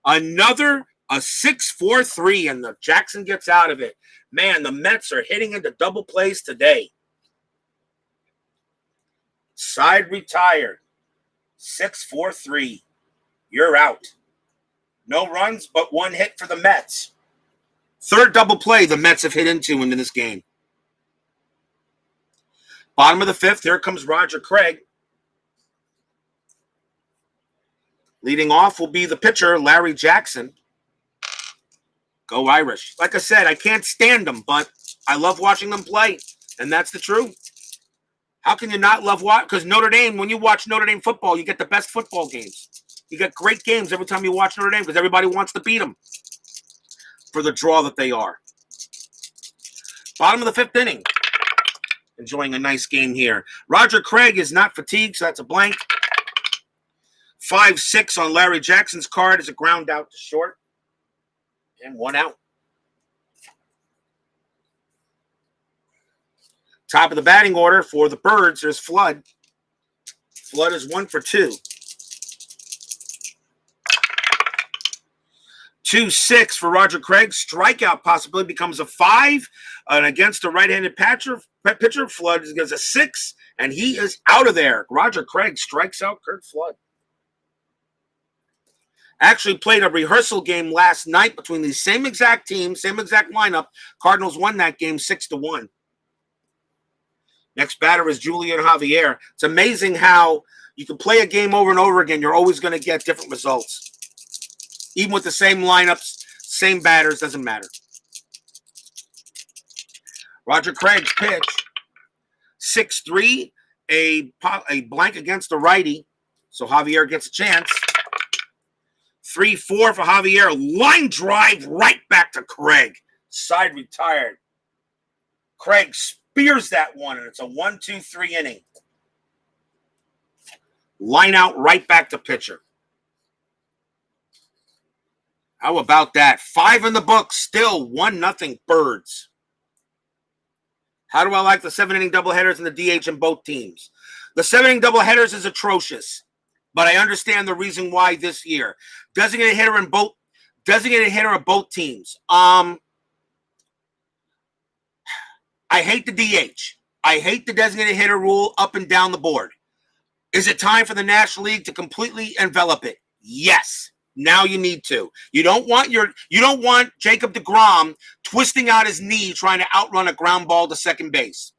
Another a 6-4-3, and the Jackson gets out of it. Man, the Mets are hitting into double plays today. Side retired. 6-4-3. You're out. No runs, but 1 hit for the Mets. Third double play the Mets have hit into this game. Bottom of the 5th, here comes Roger Craig. Leading off will be the pitcher, Larry Jackson. Go Irish. Like I said, I can't stand them, but I love watching them play, and that's the truth. How can you not love watch? Because Notre Dame, when you watch Notre Dame football, you get the best football games. You get great games every time you watch Notre Dame because everybody wants to beat them for the draw that they are. Bottom of the 5th inning. Enjoying a nice game here. Roger Craig is not fatigued, so that's a blank. 5-6 on Larry Jackson's card is a ground out to short. And 1 out. Top of the batting order for the Birds, there's Flood. Flood is 1 for 2. 2-6 for Roger Craig. Strikeout possibility becomes a 5. And against a right-handed pitcher, Flood gets a 6. And he is out of there. Roger Craig strikes out Curt Flood. Actually played a rehearsal game last night between the same exact team, same exact lineup. Cardinals won that game 6-1. Next batter is Julian Javier. It's amazing how you can play a game over and over again. You're always going to get different results. Even with the same lineups, same batters, doesn't matter. Roger Craig's pitch. 6-3, a blank against the righty. So Javier gets a chance. 3-4 for Javier. Line drive right back to Craig. Side retired. Craig spears that one, and it's a 1-2-3 inning. Line out right back to pitcher. How about that? 5 in the book, still 1-0 Birds. How do I like the 7-inning doubleheaders and the DH in both teams? The 7-inning doubleheaders is atrocious, but I understand the reason why this year. Designated hitter of both teams. I hate the DH. I hate the designated hitter rule up and down the board. Is it time for the National League to completely envelop it? Yes. Now you need to. You don't want Jacob deGrom twisting out his knee trying to outrun a ground ball to second base.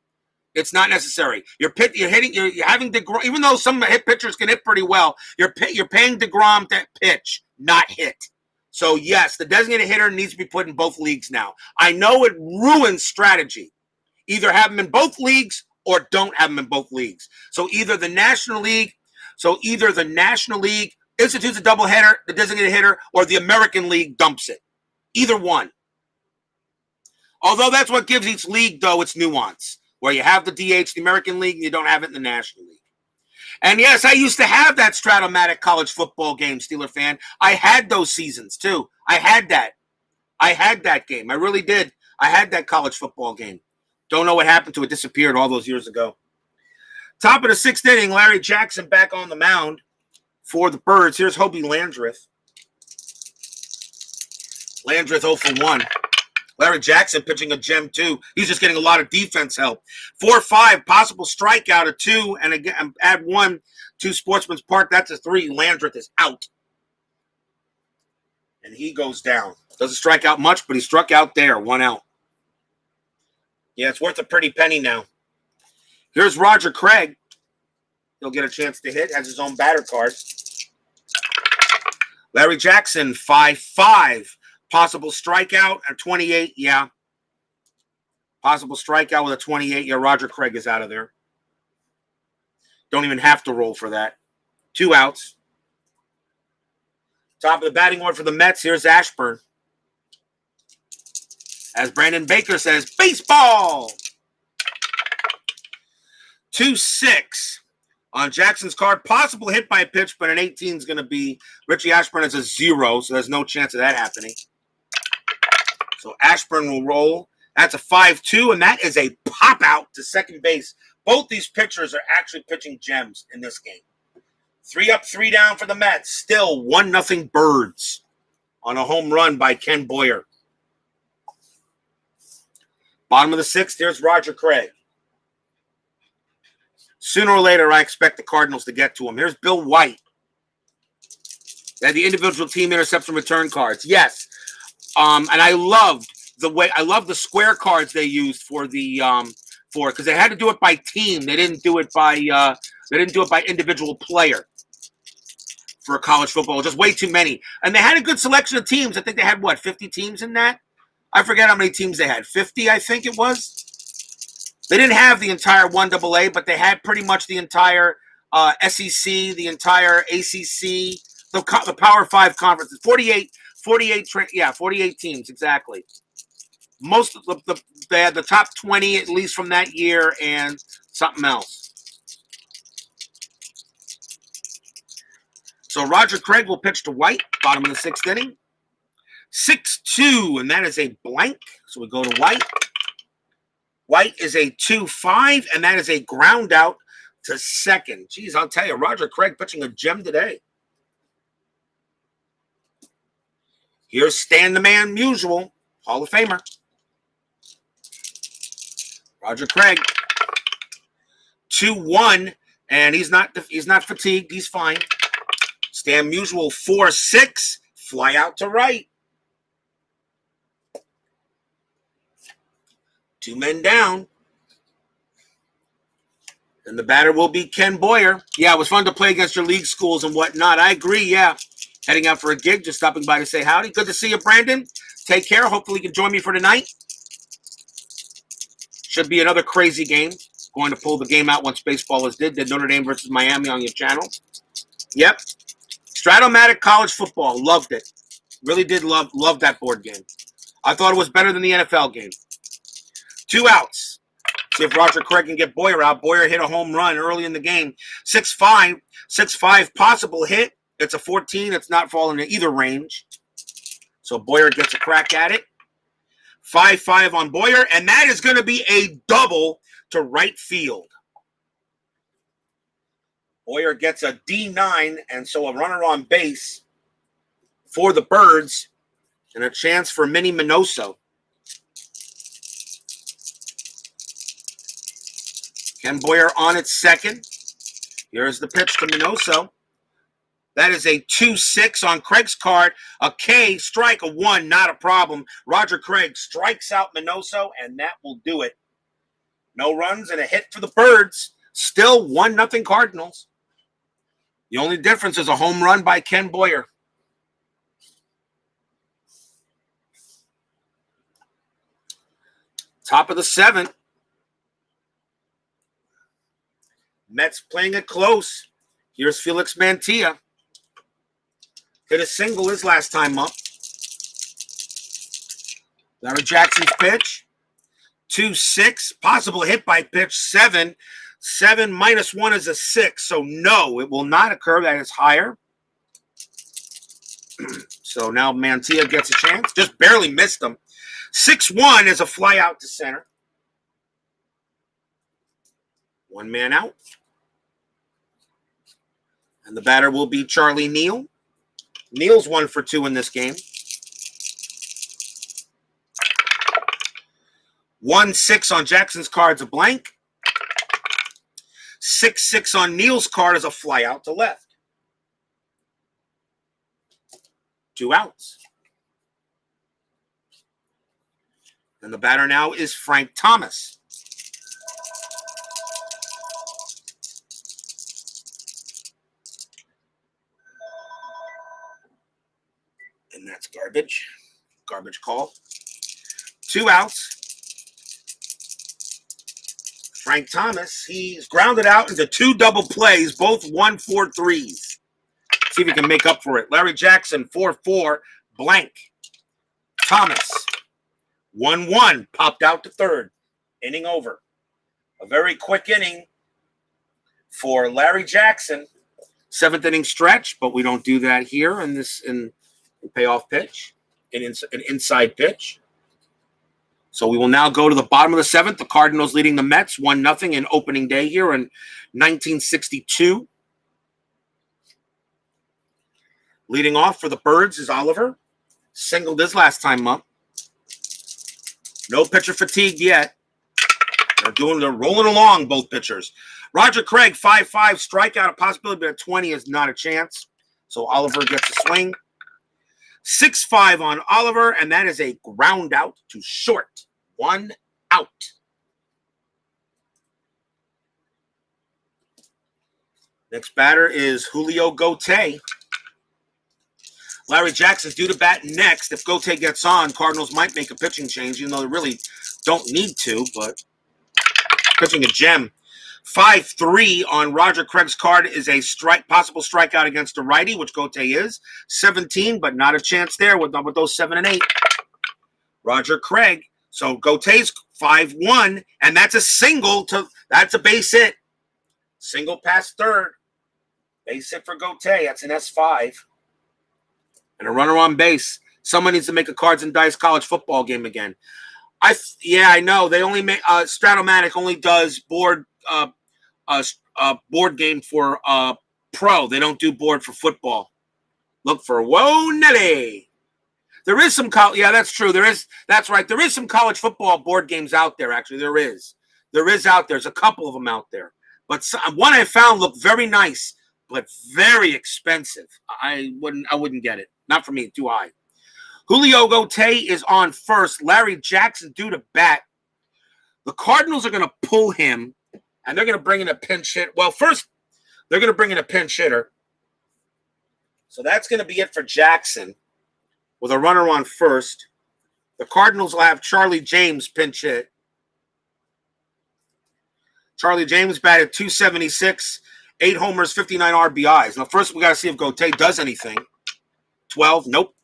It's not necessary. You're having DeGrom, even though some hit pitchers can hit pretty well. You're paying DeGrom to pitch, not hit. So yes, the designated hitter needs to be put in both leagues now. I know it ruins strategy. Either have them in both leagues or don't have them in both leagues. So either the National League institutes a doubleheader, the designated hitter, or the American League dumps it. Either one. Although that's what gives each league, though, its nuance. Where you have the DH, the American League, and you don't have it in the National League. And yes, I used to have that Stratomatic college football game, Steeler fan. I had those seasons, too. I had that game. I really did. I had that college football game. Don't know what happened to it. Disappeared all those years ago. Top of the 6th inning, Larry Jackson back on the mound for the Birds. Here's Hobie Landreth. Landreth 0 for 1. Larry Jackson pitching a gem too. He's just getting a lot of defense help. 4-5, possible strikeout of 2, and again add 1 to Sportsman's Park. That's a 3. Landreth is out. And he goes down. Doesn't strike out much, but he struck out there. 1 out. Yeah, it's worth a pretty penny now. Here's Roger Craig. He'll get a chance to hit. Has his own batter card. Larry Jackson, 5-5. Possible strikeout at 28. Yeah. Possible strikeout with a 28. Yeah, Roger Craig is out of there. Don't even have to roll for that. 2 outs. Top of the batting order for the Mets. Here's Ashburn. As Brandon Baker says, baseball! 2-6 on Jackson's card. Possible hit by a pitch, but an 18 is going to be Richie Ashburn as a 0, so there's no chance of that happening. So Ashburn will roll. That's a 5-2, and that is a pop out to second base. Both these pitchers are actually pitching gems in this game. 3 up, 3 down for the Mets. Still 1-0 Birds on a home run by Ken Boyer. Bottom of the 6th, here's Roger Craig. Sooner or later, I expect the Cardinals to get to him. Here's Bill White. They had the individual team interception return cards. Yes. And I loved the square cards they used for the because they had to do it by team. They didn't do it by individual player for college football. Just way too many. And they had a good selection of teams. I think they had 50 teams in that? I forget how many teams they had. 50, I think it was. They didn't have the entire 1AA, but they had pretty much the entire SEC, the entire ACC, the Power 5 conferences. 48 teams, exactly. Most of they had the top 20, at least from that year, and something else. So Roger Craig will pitch to White, bottom of the 6th inning. 6-2, and that is a blank. So we go to White. White is a 2-5, and that is a ground out to second. Geez, I'll tell you, Roger Craig pitching a gem today. Here's Stan the Man Musial, Hall of Famer. Roger Craig, 2-1, and he's not fatigued. He's fine. Stan Musial, 4-6, fly out to right. 2 men down. And the batter will be Ken Boyer. Yeah, it was fun to play against your league schools and whatnot. I agree, yeah. Heading out for a gig, just stopping by to say howdy. Good to see you, Brandon. Take care. Hopefully you can join me for tonight. Should be another crazy game. Going to pull the game out once baseball is did Notre Dame versus Miami on your channel. Yep. Stratomatic college football. Loved it. Really did love that board game. I thought it was better than the NFL game. 2 outs. See if Roger Craig can get Boyer out. Boyer hit a home run early in the game. 6-5 possible hit. It's a 14. It's not falling in either range. So Boyer gets a crack at it. 5-5 on Boyer, and that is going to be a double to right field. Boyer gets a D9, and so a runner on base for the Birds, and a chance for Minnie Minoso. Ken Boyer on its second. Here's the pitch to Minoso. That is a 2-6 on Craig's card. A K, strike, a 1, not a problem. Roger Craig strikes out Minoso, and that will do it. No runs and a hit for the Birds. Still 1-0 Cardinals. The only difference is a home run by Ken Boyer. Top of the 7th. Mets playing it close. Here's Felix Mantilla. Hit a single his last time up. Larry Jackson's pitch. 2-6. Possible hit by pitch. 7. 7 minus 1 is a 6. So no, it will not occur. That is higher. So now Mantilla gets a chance. Just barely missed him. 6-1 is a fly out to center. 1 man out. And the batter will be Charlie Neal. Neal's 1 for 2 in this game. 1-6 on Jackson's card is a blank. 6-6 on Neil's card is a fly out to left. 2 outs. And the batter now is Frank Thomas. And that's garbage. Garbage call. 2 outs. Frank Thomas, he's grounded out into 2 double plays, both 1-4-3s. See if he can make up for it. Larry Jackson, 4-4, blank. Thomas, 1-1, popped out to third. Inning over. A very quick inning for Larry Jackson. 7th inning stretch, but we don't do that here in payoff pitch, an inside pitch. So we will now go to the bottom of the 7th. The Cardinals leading the Mets 1-0 in opening day here in 1962. Leading off for the Birds is Oliver. Singled his last time up. No pitcher fatigued yet. They're rolling along, both pitchers. Roger Craig, 5-5, strikeout. A possibility, but at 20 is not a chance. So Oliver gets a swing. 6-5 on Oliver, and that is a ground out to short. 1 out. Next batter is Julio Gauthier. Larry Jackson's due to bat next. If Gauthier gets on, Cardinals might make a pitching change, even though they really don't need to, but pitching a gem. 5-3 on Roger Craig's card is a possible strikeout against a righty, which Gauthier is. 17, but not a chance there with those 7 and 8. Roger Craig. So Gauthier's 5-1, and that's a single that's a base hit. Single past third. Base hit for Gauthier. That's an S5. And a runner on base. Someone needs to make a Cards and Dice college football game again. I know. They only make Stratomatic only does board game for pro. They don't do board for football. Look for Whoa Nelly. There is some college. Yeah, that's true. That's right. There is some college football board games out there. Actually, there is out there. There's a couple of them out there. But one I found looked very nice, but very expensive. I wouldn't get it. Not for me. Too high. Julio Gauthier is on first. Larry Jackson due to bat. The Cardinals are going to pull him, and they're going to bring in a pinch hit. Well, first, they're going to bring in a pinch hitter. So that's going to be it for Jackson with a runner on first. The Cardinals will have Charlie James pinch hit. Charlie James batted .276, 8 homers, 59 RBIs. Now, first, we got to see if Gauthier does anything. 12, nope.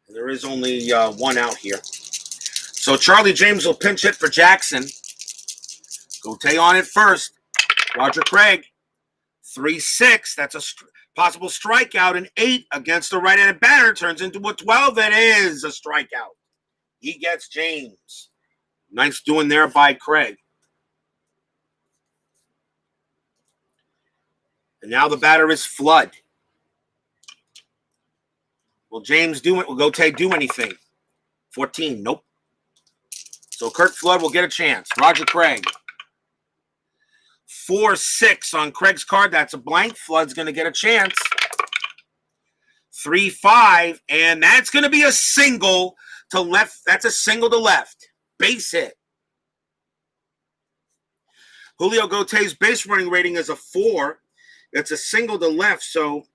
There is only 1 out here. So Charlie James will pinch hit for Jackson. Gauthier on it first. Roger Craig, 3-6. That's a possible strikeout. An 8 against the right-handed batter turns into a 12. That is a strikeout. He gets James. Nice doing there by Craig. And now the batter is Flood. Will James do it? Will Gauthier do anything? 14, nope. So Kurt Flood will get a chance. Roger Craig. 4-6 on Craig's card. That's a blank. Flood's going to get a chance. 3-5, and that's going to be a single to left. That's a single to left. Base hit. Julio Gauthier's base running rating is a 4. It's a single to left, so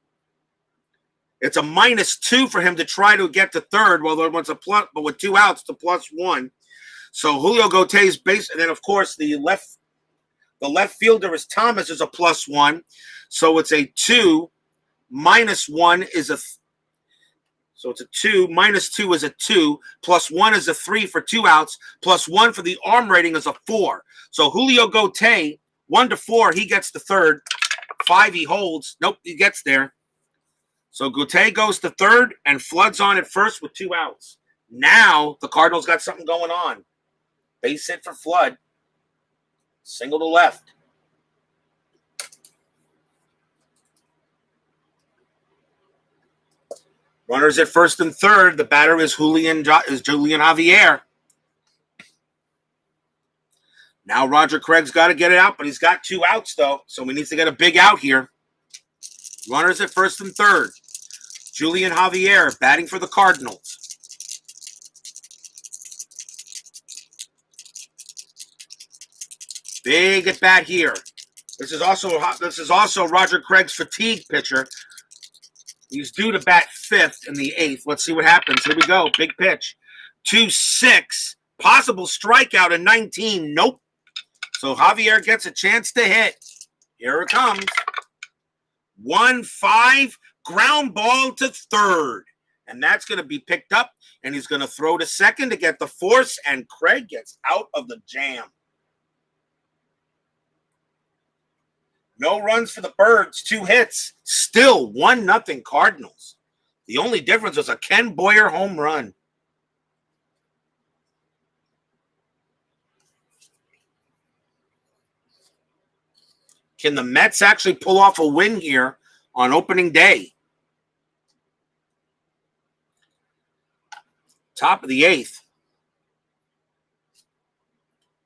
it's a -2 for him to try to get to third. Well, there was a plus, but with 2 outs, the +1. So Julio Gauthier's base, and then of course the left fielder is Thomas is a +1. So it's a 2 -1 is a. So it's a 2 -2 is a 2 +1 is a 3 for 2 outs +1 for the arm rating is a 4. So Julio Gauthier 1 to 4 he gets the third. 5 he holds. Nope, he gets there. So Gauthier goes to third and Flood's on at first with 2 outs. Now the Cardinals got something going on. Base hit for Flood. Single to left. Runners at first and third. The batter is Julian Javier. Now Roger Craig's got to get it out, but he's got 2 outs, though, so he needs to get a big out here. Runners at first and third. Julian Javier batting for the Cardinals. Big at bat here. This is also Roger Craig's fatigue pitcher. He's due to bat 5th in the 8th. Let's see what happens. Here we go. Big pitch. 2-6. Possible strikeout in 19. Nope. So Javier gets a chance to hit. Here it comes. 1-5. Ground ball to third. And that's going to be picked up. And he's going to throw to second to get the force. And Craig gets out of the jam. No runs for the Birds, 2 hits. Still 1-0 Cardinals. The only difference was a Ken Boyer home run. Can the Mets actually pull off a win here on opening day? Top of the 8th.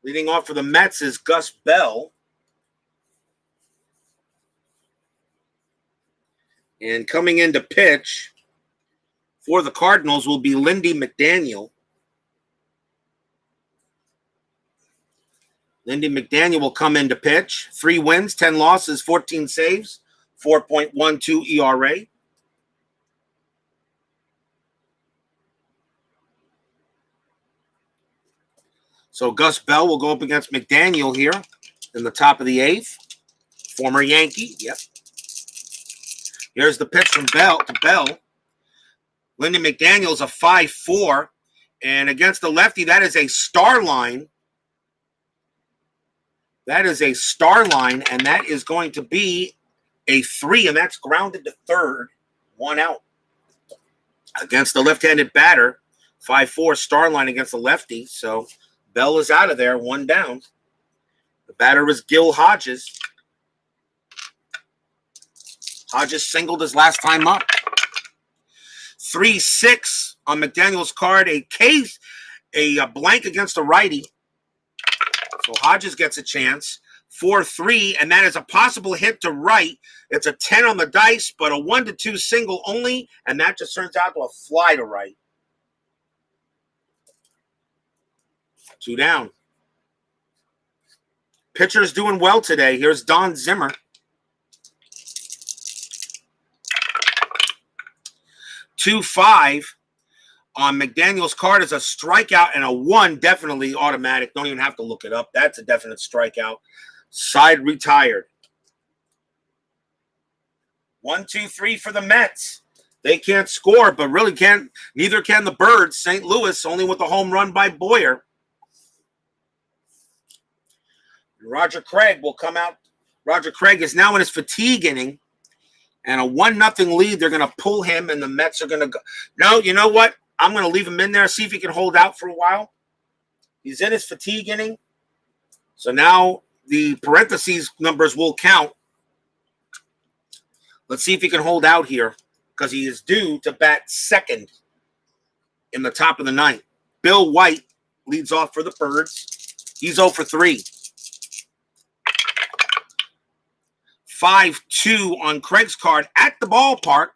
Leading off for the Mets is Gus Bell. And coming in to pitch for the Cardinals will be Lindy McDaniel. Lindy McDaniel will come in to pitch. 3 wins, 10 losses, 14 saves, 4.12 ERA. So Gus Bell will go up against McDaniel here in the top of the 8th. Former Yankee, yep. Here's the pitch from Bell to Bell. Lindy McDaniel's a 5-4. And against the lefty, that is a star line. That is a star line, and that is going to be a 3, and that's grounded to third. 1 out. Against the left-handed batter, 5-4 star line against the lefty. So Bell is out of there, 1 down. The batter is Gil Hodges. Hodges singled his last time up. 3-6 on McDaniel's card. A blank against the righty. So Hodges gets a chance. 4-3, and that is a possible hit to right. It's a 10 on the dice, but a 1-2 single only, and that just turns out to a fly to right. 2 down. Pitcher's doing well today. Here's Don Zimmer. 2-5 on McDaniel's card is a strikeout, and a 1 definitely automatic. Don't even have to look it up. That's a definite strikeout. Side retired. 1-2-3 for the Mets. They can't score, but really can't. Neither can the Birds. St. Louis only with a home run by Boyer. Roger Craig will come out. Roger Craig is now in his fatigue inning. And a 1-0 lead, they're going to pull him, and the Mets are going to go. No, you know what? I'm going to leave him in there, see if he can hold out for a while. He's in his fatigue inning. So now the parentheses numbers will count. Let's see if he can hold out here, because he is due to bat second in the top of the 9th. Bill White leads off for the Birds. He's 0-for-3. 5-2 on Craig's card at the ballpark.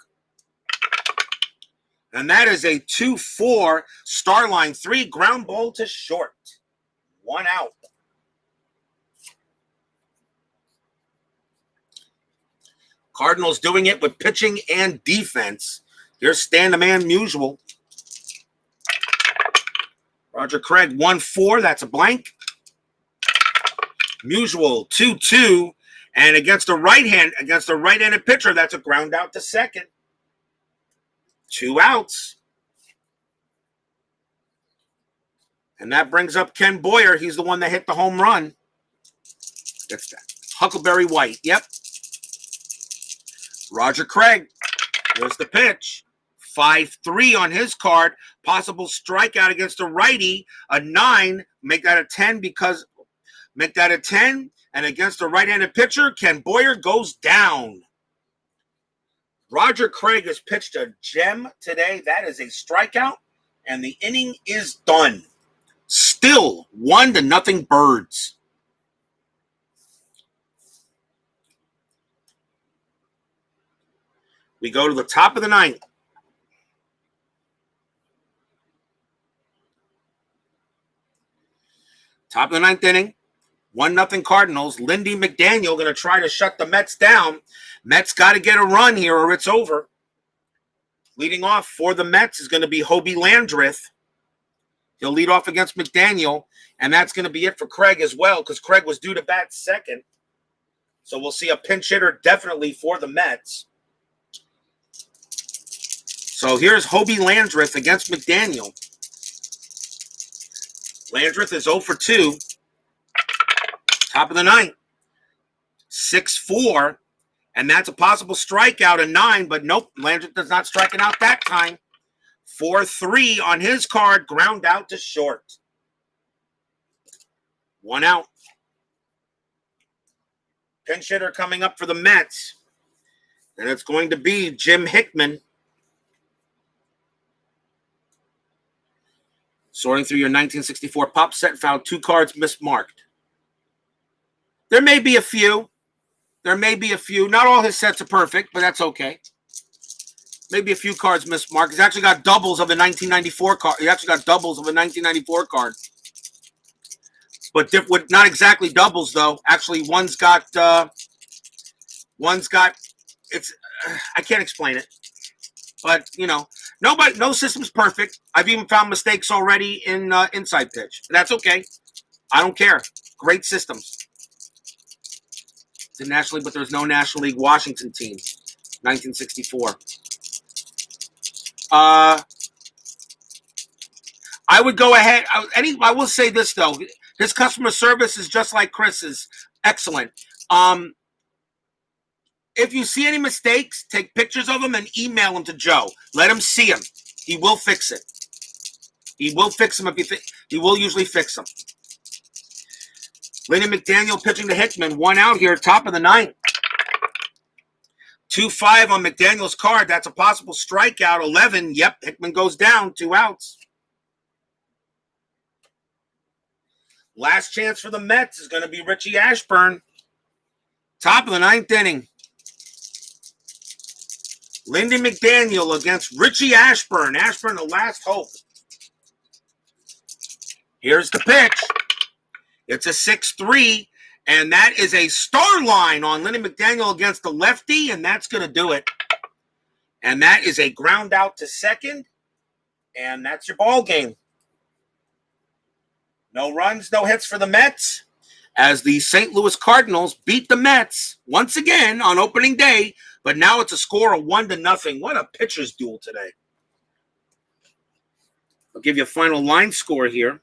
And that is a 2-4 star line 3 ground ball to short. 1 out. Cardinals doing it with pitching and defense. Here's Stan the Man Musial. Roger Craig 1-4. That's a blank. Musial 2-2. And against a right-handed pitcher, that's a ground out to second. 2 outs. And that brings up Ken Boyer. He's the one that hit the home run. That's that. Huckleberry White. Yep. Roger Craig. Here's the pitch. 5-3 on his card. Possible strikeout against a righty. A 9. Make that a 10 because make that a 10. And against a right-handed pitcher, Ken Boyer goes down. Roger Craig has pitched a gem today. That is a strikeout, and the inning is done. Still 1-0 Birds. We go to the top of the ninth. Top of the ninth inning. 1-0 Cardinals. Lindy McDaniel going to try to shut the Mets down. Mets got to get a run here or it's over. Leading off for the Mets is going to be Hobie Landreth. He'll lead off against McDaniel, and that's going to be it for Craig as well because Craig was due to bat second. So we'll see a pinch hitter definitely for the Mets. So here's Hobie Landreth against McDaniel. Landreth is 0 for 2. Top of the ninth. 6-4. And that's a possible strikeout at 9, but nope, Landreth does not strike it out that time. 4-3 on his card, ground out to short. 1 out. Pinch hitter coming up for the Mets. And it's going to be Jim Hickman. Sorting through your 1964 pop set, found 2 cards mismarked. There may be a few. Not all his sets are perfect, but that's okay. Maybe a few cards mismarked. He's actually got doubles of the 1994 card. But not exactly doubles, though. Actually, one's got, it's, I can't explain it. But, no system's perfect. I've even found mistakes already in Inside Pitch. But that's okay. I don't care. Great systems. It's a National League, but there's no National League Washington team. 1964. I would go ahead. I will say this, though. His customer service is just like Chris's. Excellent. If you see any mistakes, take pictures of them and email them to Joe. Let him see them. He will fix it. He will fix them he will usually fix them. Lenny McDaniel pitching to Hickman. 1 out here, top of the ninth. 2-5 on McDaniel's card. That's a possible strikeout. 11. Yep, Hickman goes down. 2 outs. Last chance for the Mets is going to be Richie Ashburn. Top of the ninth inning. Lindy McDaniel against Richie Ashburn. Ashburn, the last hope. Here's the pitch. It's a 6-3, and that is a star line on Lindy McDaniel against the lefty, and that's going to do it. And that is a ground out to second, and that's your ball game. No runs, no hits for the Mets, as the St. Louis Cardinals beat the Mets once again on opening day, but now it's a score of 1-0. What a pitcher's duel today. I'll give you a final line score here.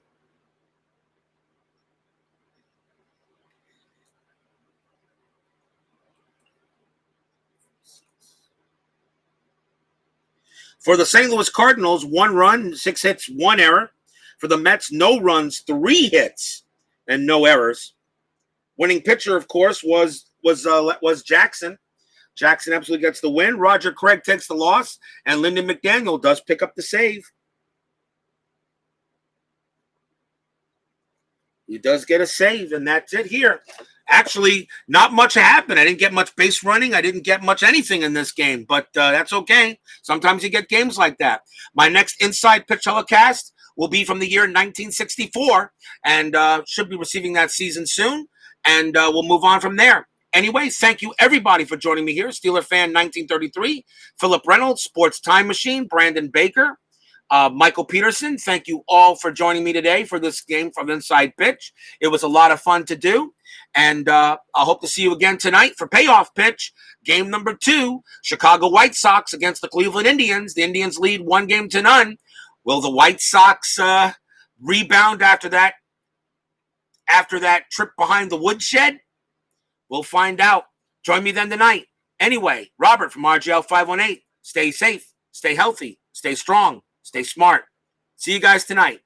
For the St. Louis Cardinals, 1 run, 6 hits, 1 error. For the Mets, no runs, 3 hits, and no errors. Winning pitcher, of course, was Jackson. Jackson absolutely gets the win. Roger Craig takes the loss, and Lyndon McDaniel does pick up the save. He does get a save, and that's it here. Actually, not much happened. I didn't get much base running. I didn't get much anything in this game, but that's okay. Sometimes you get games like that. My next Inside Pitch telecast will be from the year 1964, and should be receiving that season soon, and we'll move on from there. Anyway, thank you, everybody, for joining me here. Steeler Fan 1933, Philip Reynolds, Sports Time Machine, Brandon Baker, Michael Peterson, thank you all for joining me today for this game from Inside Pitch. It was a lot of fun to do. And I hope to see you again tonight for Payoff Pitch, game number 2, Chicago White Sox against the Cleveland Indians. The Indians lead 1-0. Will the White Sox rebound after that trip behind the woodshed? We'll find out. Join me then tonight. Anyway, Robert from RGL 518. Stay safe, stay healthy, stay strong, stay smart. See you guys tonight.